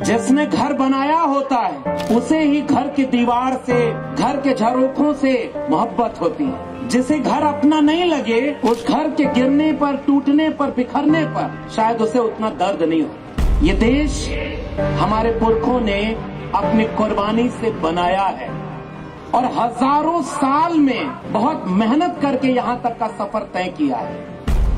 जिसने घर बनाया होता है उसे ही घर की दीवार से, घर के झरोखों से मोहब्बत होती है। जिसे घर अपना नहीं लगे, उस घर के गिरने पर, टूटने पर, बिखरने पर शायद उसे उतना दर्द नहीं हो। ये देश हमारे पुरखों ने अपनी कुर्बानी से बनाया है और हजारों साल में बहुत मेहनत करके यहाँ तक का सफर तय किया है।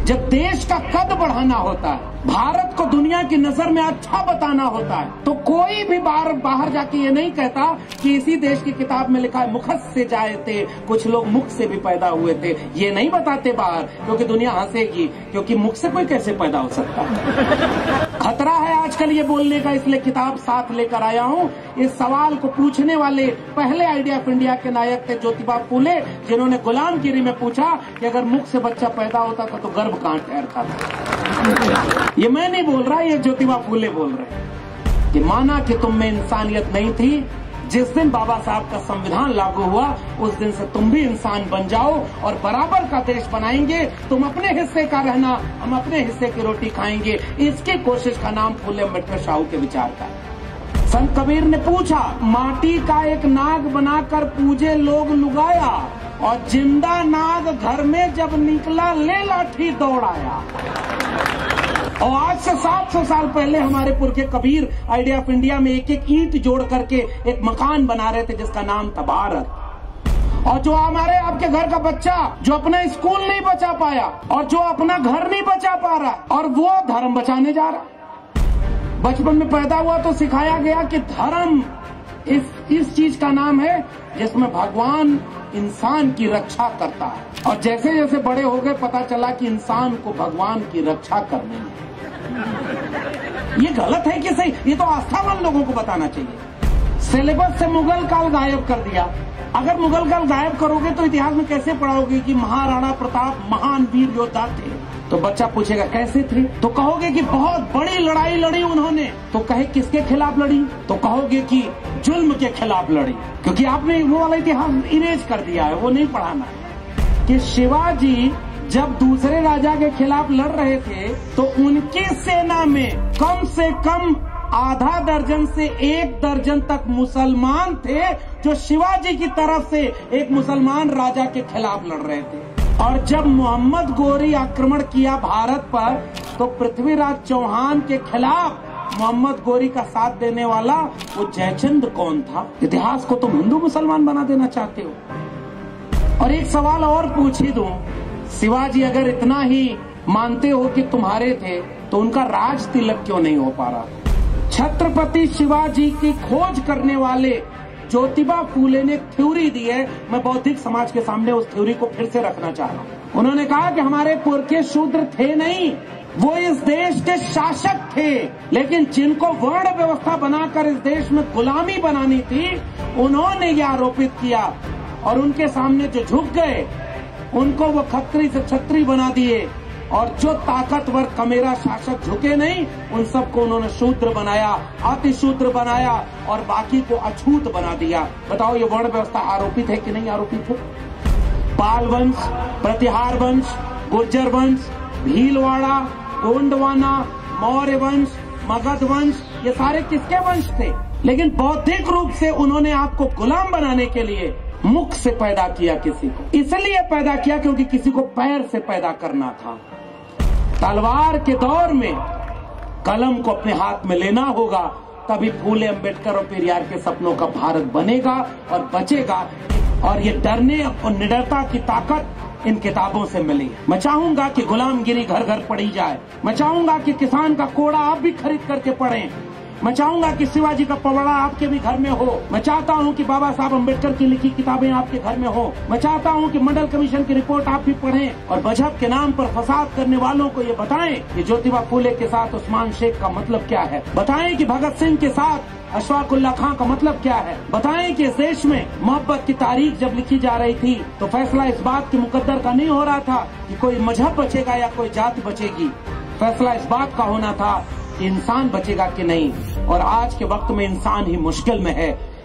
जब देश का कद बढ़ाना होता है, भारत को दुनिया की नजर में अच्छा बताना होता है, तो कोई भी बाहर जाके ये नहीं कहता कि इसी देश की किताब में लिखा है मुखस से जाए थे, कुछ लोग मुख से भी पैदा हुए थे। ये नहीं बताते बाहर, क्योंकि दुनिया हंसेगी, क्योंकि मुख से कोई कैसे पैदा हो सकता है। खतरा है आजकल ये बोलने का, इसलिए किताब साथ लेकर आया हूँ। इस सवाल को पूछने वाले पहले आइडिया ऑफ इंडिया के नायक थे ज्योतिबा फूले, जिन्होंने गुलामगिरी में पूछा कि अगर मुख से बच्चा पैदा होता था तो गर्भ कहाँ ठहरता था। ये मैं नहीं बोल रहा, ये ज्योतिबा फूले बोल रहे कि माना कि तुम में इंसानियत नहीं थी, जिस दिन बाबा साहब का संविधान लागू हुआ उस दिन से तुम भी इंसान बन जाओ और बराबर का देश बनाएंगे। तुम अपने हिस्से का रहना, हम अपने हिस्से की रोटी खाएंगे। इसकी कोशिश का नाम फूले अम्बेडकर शाहू के विचार का। संत कबीर ने पूछा, माटी का एक नाग बनाकर पूजे लोग लुगाया, और जिंदा नाग घर में जब निकला ले लाठी दौड़ाया। और आज से 700 साल पहले हमारे पुरखे कबीर आइडिया ऑफ इंडिया में एक एक ईंट जोड़ करके एक मकान बना रहे थे जिसका नाम था भारत। और जो हमारे आपके घर का बच्चा जो अपना स्कूल नहीं बचा पाया और जो अपना घर नहीं बचा पा रहा और वो धर्म बचाने जा रहा। बचपन में पैदा हुआ तो सिखाया गया कि धर्म इस चीज का नाम है जिसमें भगवान इंसान की रक्षा करता है। और जैसे जैसे बड़े हो गए पता चला कि इंसान को भगवान की रक्षा करनी है। ये गलत है कि सही? ये तो आस्थावान लोगों को बताना चाहिए। सिलेबस से मुगल काल गायब कर दिया। अगर मुगल काल गायब करोगे तो इतिहास में कैसे पढ़ाओगे कि महाराणा प्रताप महान वीर योद्धा थे? तो बच्चा पूछेगा कैसे थे? तो कहोगे कि बहुत बड़ी लड़ाई लड़ी उन्होंने। तो कहे किसके खिलाफ लड़ी? तो कहोगे कि जुल्म के खिलाफ लड़ी, क्योंकि आपने वो वाला इतिहास इरेज कर दिया है, वो नहीं पढ़ाना है। कि शिवाजी जब दूसरे राजा के खिलाफ लड़ रहे थे तो उनकी सेना में कम से कम आधा दर्जन से 1 दर्जन तक मुसलमान थे जो शिवाजी की तरफ से एक मुसलमान राजा के खिलाफ लड़ रहे थे। और जब मोहम्मद गोरी आक्रमण किया भारत पर तो पृथ्वीराज चौहान के खिलाफ मोहम्मद गोरी का साथ देने वाला वो जयचंद कौन था? इतिहास को तुम हिंदू मुसलमान बना देना चाहते हो। और एक सवाल और पूछ ही दूं, शिवाजी अगर इतना ही मानते हो कि तुम्हारे थे तो उनका राज तिलक क्यों नहीं हो पा रहा? छत्रपति शिवाजी की खोज करने वाले ज्योतिबा फूले ने थ्योरी दी है। मैं बौद्धिक समाज के सामने उस थ्योरी को फिर से रखना चाह रहा हूँ। उन्होंने कहा कि हमारे पुरखे शूद्र थे नहीं, वो इस देश के शासक थे, लेकिन जिनको वर्ण व्यवस्था बनाकर इस देश में गुलामी बनानी थी उन्होंने ये आरोपित किया और उनके सामने जो झुक गए उनको वो खत्री से छत्री बना दिए, और जो ताकतवर कमेरा शासक झुके नहीं उन सबको उन्होंने शूद्र बनाया, अति शूद्र बनाया और बाकी को अछूत बना दिया। बताओ ये वर्ण व्यवस्था आरोपित है कि नहीं आरोपित है? पाल वंश, प्रतिहार वंश, गुर्जर वंश, भीलवाड़ा, गोंडवाना, मौर्य वंश, मगध वंश, ये सारे किसके वंश थे? लेकिन बौद्धिक रूप से उन्होंने आपको गुलाम बनाने के लिए मुख से पैदा किया किसी को। इसलिए पैदा किया क्योंकि किसी को पैर से पैदा करना था। तलवार के दौर में कलम को अपने हाथ में लेना होगा, तभी फूले अम्बेडकर और पेरियार के सपनों का भारत बनेगा और बचेगा। और ये डरने और निडरता की ताकत इन किताबों से मिली। मैं चाहूंगा कि गुलामगिरी घर घर पढ़ी जाए। मैं चाहूंगा कि किसान का कोड़ा आप भी खरीद करके पढ़ें। मैं चाहूंगा कि शिवाजी का पवाड़ा आपके भी घर में हो। मैं चाहता हूं कि बाबा साहब अम्बेडकर की लिखी किताबें आपके घर में हो। मैं चाहता हूं कि मंडल कमीशन की रिपोर्ट आप भी पढ़ें और मजहब के नाम पर फसाद करने वालों को ये बताएं कि ज्योतिबा फूले के साथ उस्मान शेख का मतलब क्या है। बताएं कि भगत सिंह के साथ अशफाकुल्ला खां का मतलब क्या है। बताएं कि इस देश में मोहब्बत की तारीख जब लिखी जा रही थी तो फैसला इस बात की मुकद्दर का नहीं हो रहा था कि कोई मजहब बचेगा या कोई जाति बचेगी। फैसला इस बात का होना था कि इंसान बचेगा कि नहीं। और आज के वक्त में इंसान ही मुश्किल में है।